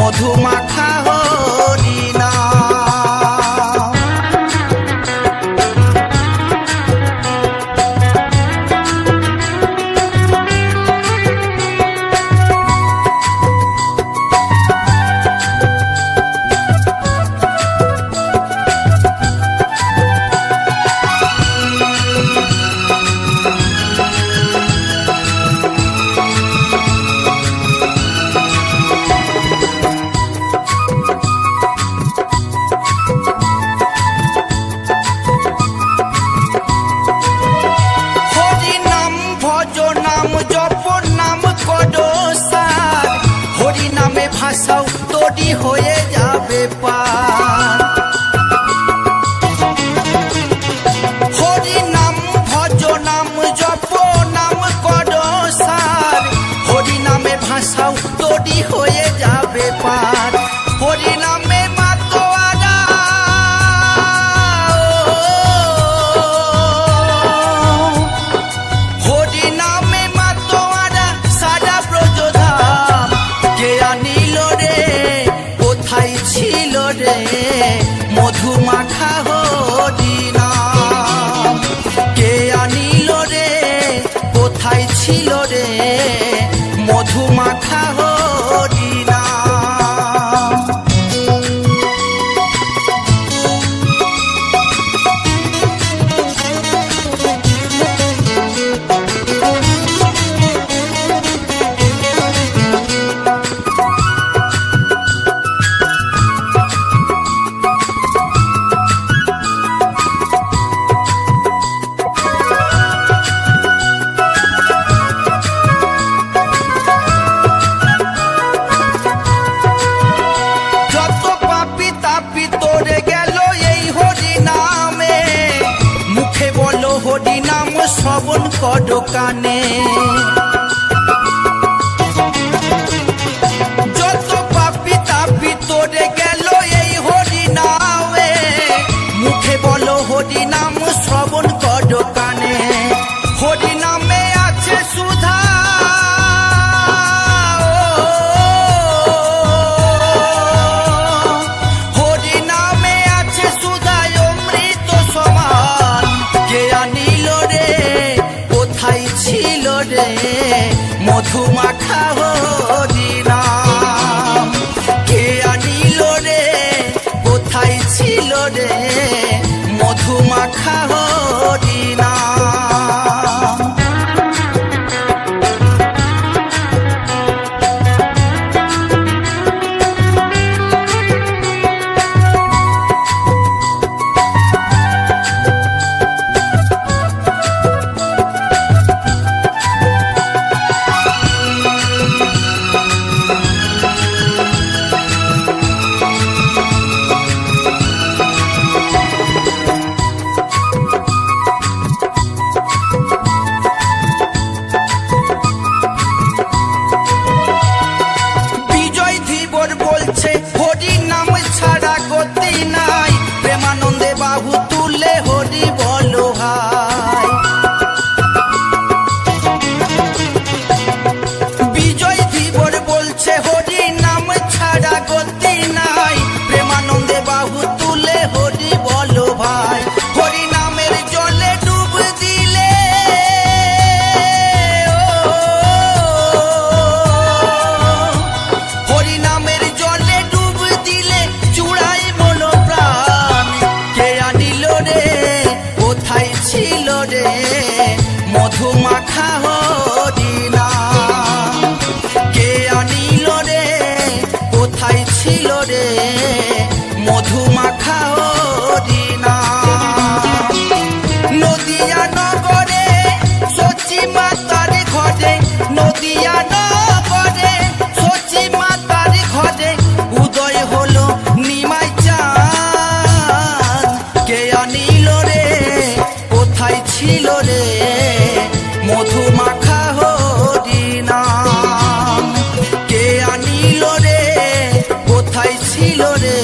মধু মাখা হরিনাম। ভাষাও তৈরি হয়ে যাবে পার। হরি নাম ভজ নাম জপ নাম কর সার, হরি নামে ভাষাও তৈরি হয়ে যাবে পার। হরি নামে মাতোয়ারা হরি নামে মাতোয়ারা সারা ব্রজধাম। কে আনিল রে কোথায় ছিল রে মধু মাখা হরিনাম। কে আনিল রে কোথায় ছিল রে মধু মাখা হরিনাম। শ্রবণ কর কানে, যত পাপি তাপি তোরে গেল এই হরি নামে। মুখে বলো হরি নাম শ্রবণ কর কানে। হরি নামে আছে সুধা হরি নামে আছে সুধা অমৃত সমান। কে আনিল রে কোথায় ছিল রে মধু মাখা হরিনাম। কে আনিল রে কোথায় ছিল রে মধু মাখা হরিনাম। হরি নাম ছাড়া গতি নাই, প্রেমানন্দে বাহু তুলে হরি বলো ভাই। বিজয় ধীবর বলছে হরি নাম ছাড়া গতি নাই, প্রেমানন্দে বাহু তুলে হরি বলো ভাই। হরি নামের জলে ডুব দিলে হরি নামের জলে ডুব দিলে চূড়াই মন প্রাণ। কে আনিল রে কোথায় ছিল রে মধু মাখা হরিনাম। কে আনিল রে কোথায় ছিল রে মধু মাখা হরিনাম। নদিয়া নগরে সচি মাতার ঘরে, নদিয়া নগরে সচি মাতার ঘরে উদয় হলো নিমাই চাঁদ। কে আনিল রে কোথায় ছিল রে মধু মাখা হরিনাম। কে আনিল রে কোথায় ছিল রে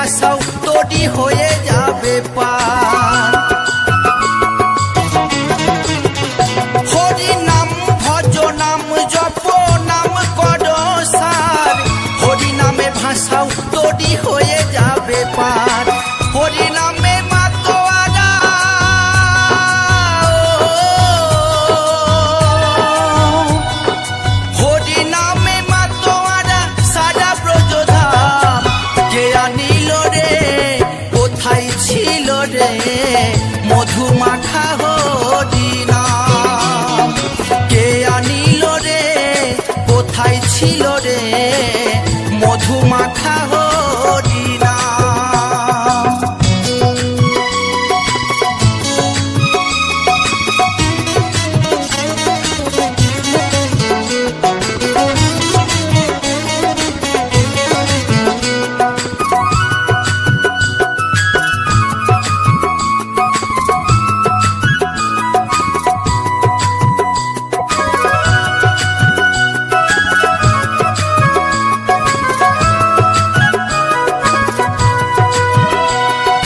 ভাষাও তৈরি হয়ে যাবে পার। হরি নাম ভজ নাম জপ নাম কর সার, হরি নামে ভাষাও তৈরি হয়ে যাবে পার। হরি নামে মাতোয়ারা হরি নামে মাতোয়ারা সারা ব্রজধাম, কে আনিল রে কোথায় ছিল রে মধু মাখা হরি নাম, কে আনিল রে কোথায় ছিল রে মধু মাখা হরি নাম।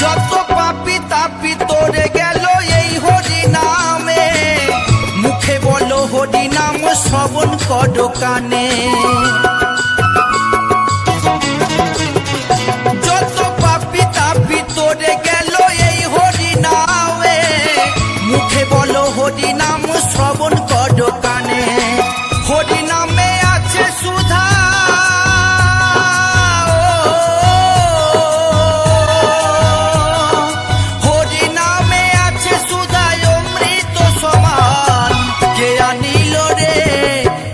যত পাপি তাপি তোরে গেল এই হরি নামে, মুখে বলো হরি নাম শ্রবণ কর কানে। যত পাপি তাপি তোরে গেল এই হরি নামে, মুখে বলো হরি নাম শ্রবণ কর কানে। হরি নামে আছে সুধা হরি নামে আছে সুধায় অমৃত সমান, কে আনিল রে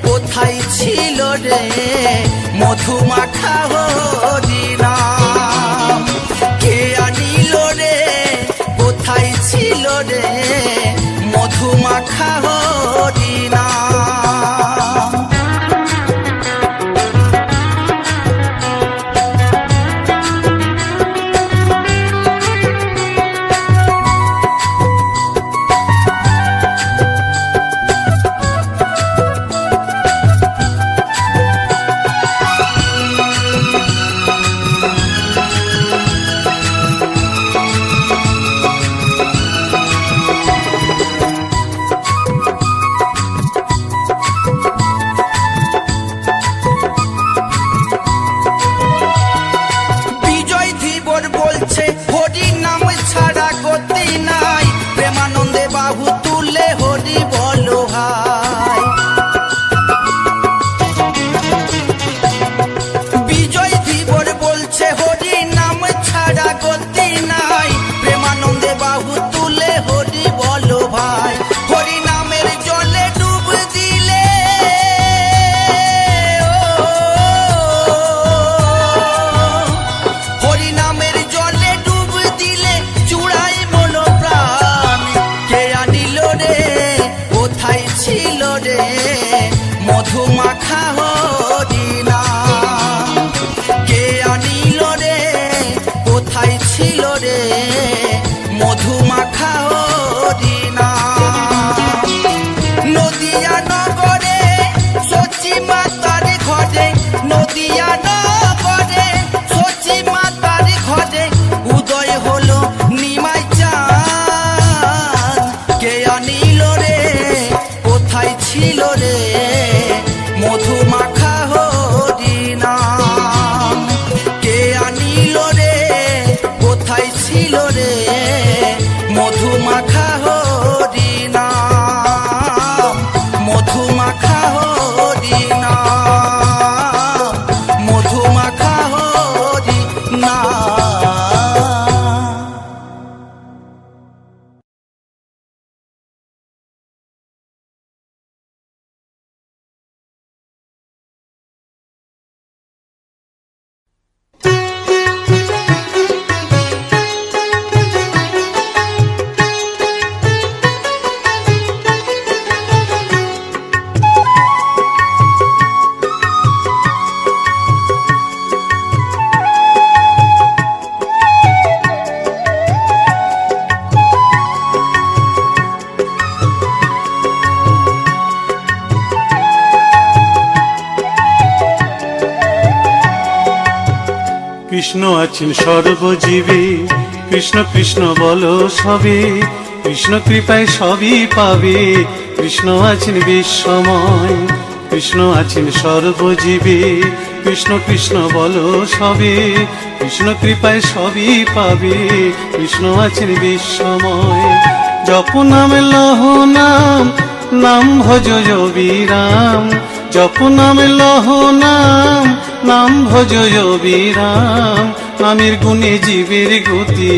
কোথায় ছিল রে মধু মাখা হরি নাম, কে আনিল রে কোথায় ছিল রে মধু মাখা হরি নাম। কৃষ্ণ আছেন সর্বজীবে, কৃষ্ণ কৃষ্ণ বলো সবে, কৃষ্ণ কৃপায় সবই পাবে। কৃষ্ণ আছেন বিশ্বময়, কৃষ্ণ আছেন সর্বজীবে, কৃষ্ণ কৃষ্ণ বলো সবে, কৃষ্ণ কৃপায় সবই পাবে। কৃষ্ণ আছেন বিশ্বময়। জপ নাম লহ নাম, নাম ভজ বিরাম। জপ নাম লহ নাম, নাম ভজ বিরাম। নামের গুণে জীবের গতি,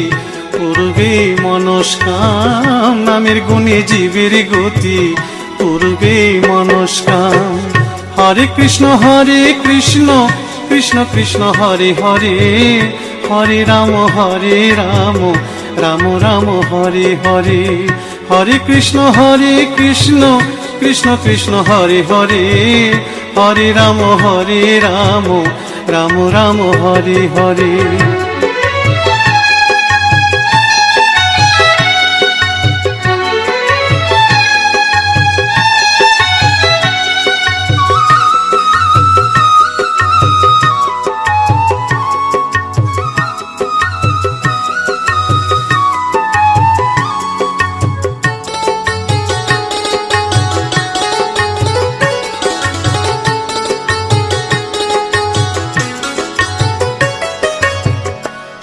পূর্বে মনস্কাম। নামের গুণে জীবের গতি, পূর্বে মনস্কাম। হরে কৃষ্ণ কৃষ্ণ কৃষ্ণ হরে হরে, হরে রাম রাম রাম হরে হরে। হরে কৃষ্ণ কৃষ্ণ কৃষ্ণ হরে হরে, হরে রাম রাম রাম হরে হরে।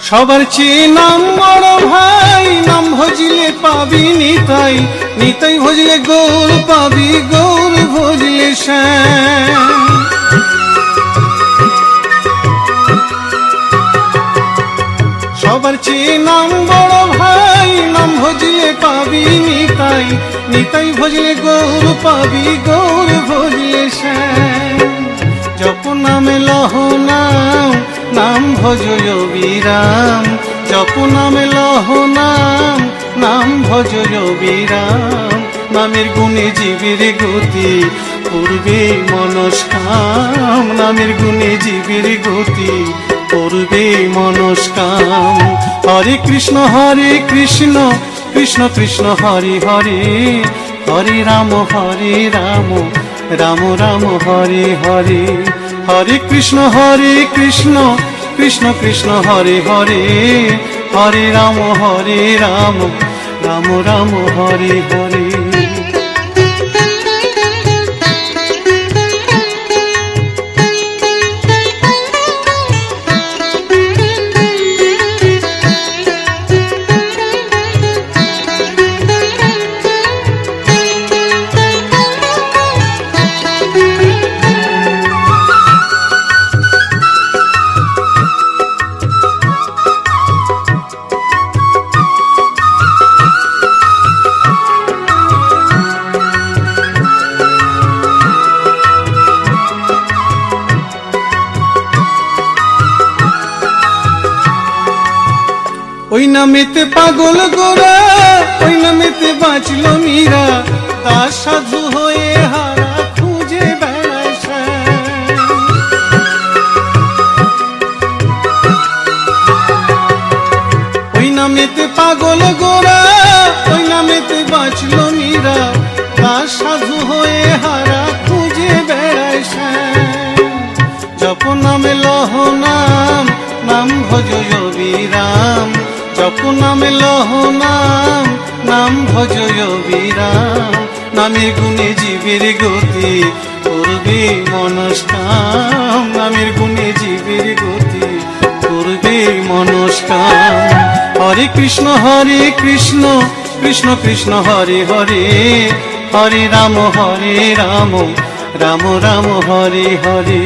সবার চেয়ে নাম বড় ভাই, নাম ভজিলে পাবি নিতাই, নিতাই ভজলে গৌর পাবি, গৌর ভজলে শ্যাম। সবার চেয়ে নাম বড় ভাই, নাম ভজিলে পাবি নিতাই, নিতাই ভজলে গৌর পাবি, গৌর ভজলে শ্যাম। জপ নামে লহ নাম, নাম ভজ বিরাম। জপ নামে লহ নাম, নাম ভজ বিরাম। নামের গুণে জীবের গতি, পূর্বে মনস্কাম। নামের গুণে জীবের গতি, পূর্বে মনস্কাম। হরে কৃষ্ণ কৃষ্ণ কৃষ্ণ হরে হরে, হরে রাম রাম রাম হরে হরে। হরে কৃষ্ণ কৃষ্ণ কৃষ্ণ হরে হরে, হরে রাম রাম রাম হরে হরে। ওই নামেতে পাগল গোরা, ওই নামেতে বাঁচল মীরা, দাস সাধু হয়ে হারা খুঁজে বেড়ায় শ্যাম। ওই নামেতে পাগল গোরা, ওই নামেতে বাঁচল মীরা, দাস সাধু হয়ে হারা খুঁজে বেড়ায় শ্যাম। জপ নামে লহ নাম, নাম ভজ বিরাম। জপ নামে লহ নাম, নাম ভজ বিরাম। নামের গুণে জীবের গতি, পূর্বে মনস্কাম। নামের গুণে জীবের গতি, পূর্বে মনস্কাম। হরে কৃষ্ণ কৃষ্ণ কৃষ্ণ হরে হরে, হরে রাম রাম রাম হরে হরে।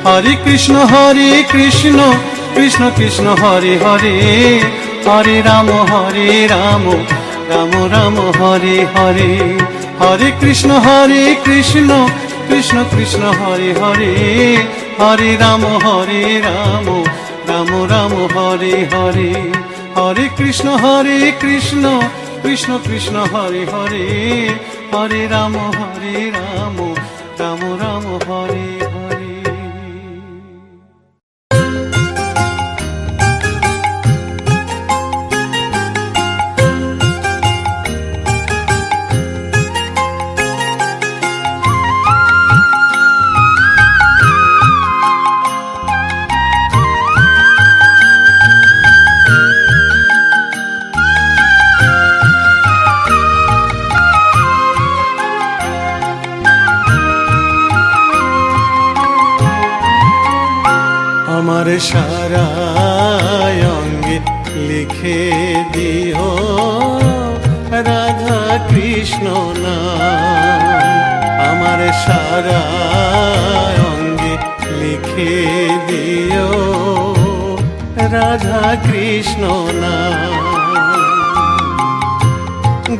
হরে কৃষ্ণ কৃষ্ণ কৃষ্ণ হরে হরে, হরে রাম রাম রাম হরে হরে। হরে কৃষ্ণ কৃষ্ণ কৃষ্ণ হরে হরে, হরে রাম রাম রাম হরে হরে। হরে কৃষ্ণ কৃষ্ণ কৃষ্ণ হরে হরে, হরে রাম রাম রাম হরে হরে। আমার সারা অঙ্গে লিখে দিও রাধা কৃষ্ণ নাম। আমার সারা অঙ্গে লিখে দিও রাধা কৃষ্ণ নাম।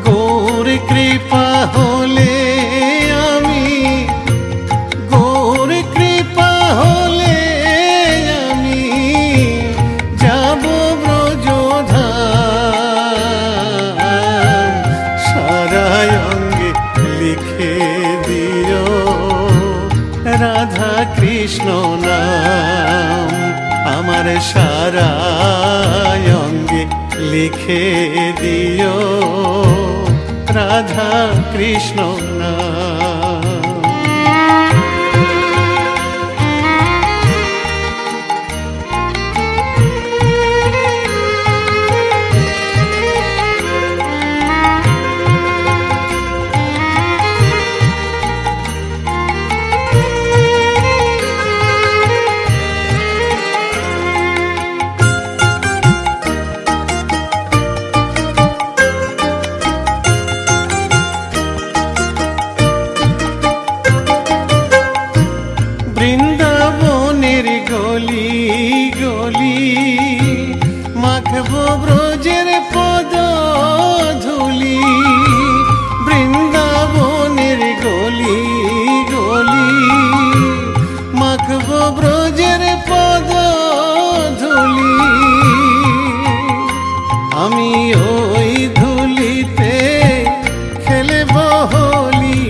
গৌর কৃপা হলে আমি, গৌর কৃপা হলে আমি যাব ব্রজধাম। সারা অঙ্গে লিখে দিও রাধা কৃষ্ণ নাম। আমার সারা অঙ্গে লিখে দিও রাধা কৃষ্ণ নাম। বৃন্দাবনের গলি গলি মাখবো ব্রজের পদ ধুলি। বৃন্দাবনের গলি গলি মাখবো ব্রজের পদ ধুলি। আমি ওই ধুলিতে খেলব হোলি,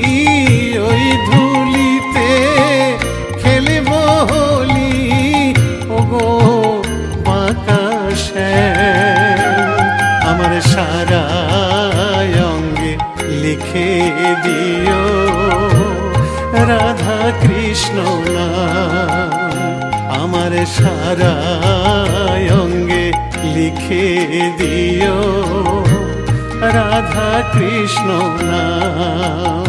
ওই ধুলিতে খেলব হোলি। ওগো বাঁকা শ্যাম, আমার সারা অঙ্গে লিখে দিও রাধা কৃষ্ণ নাম। আমার সারা অঙ্গে লিখে দিও রাধা কৃষ্ণ নাম।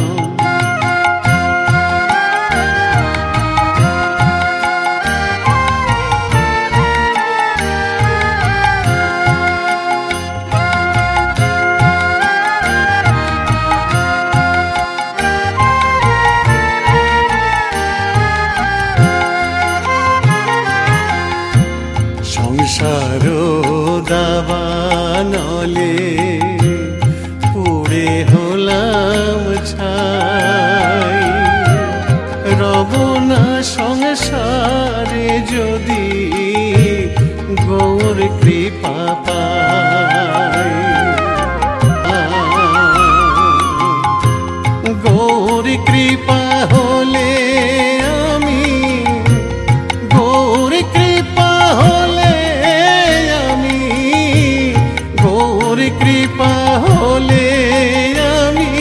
সংসার দাবানলে পুড়ে হলাম ছাই। রব না সংসারে যদি গৌর কৃপা পাই। গৌর কৃপা হলে আমি, গৌর কৃপা হলে আমি, গৌর কৃপা হলে আমি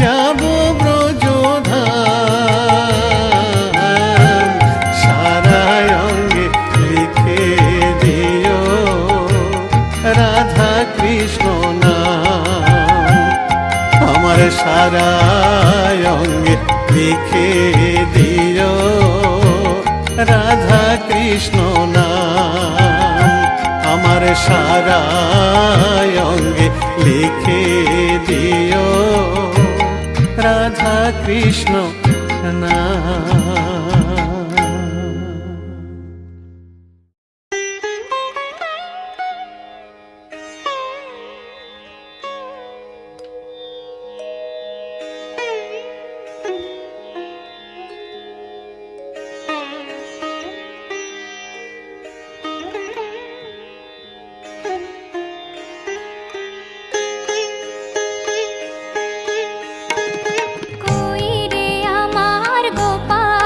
যাব ব্রজধাম। সারা অঙ্গে লিখে দিও রাধা কৃষ্ণ নাম। আমার সারা অঙ্গে লিখে দিও রাধা কৃষ্ণ নাম। আমার সারা অঙ্গে লিখে দিও রাধা কৃষ্ণ নাম। কই রে আমার গোপাল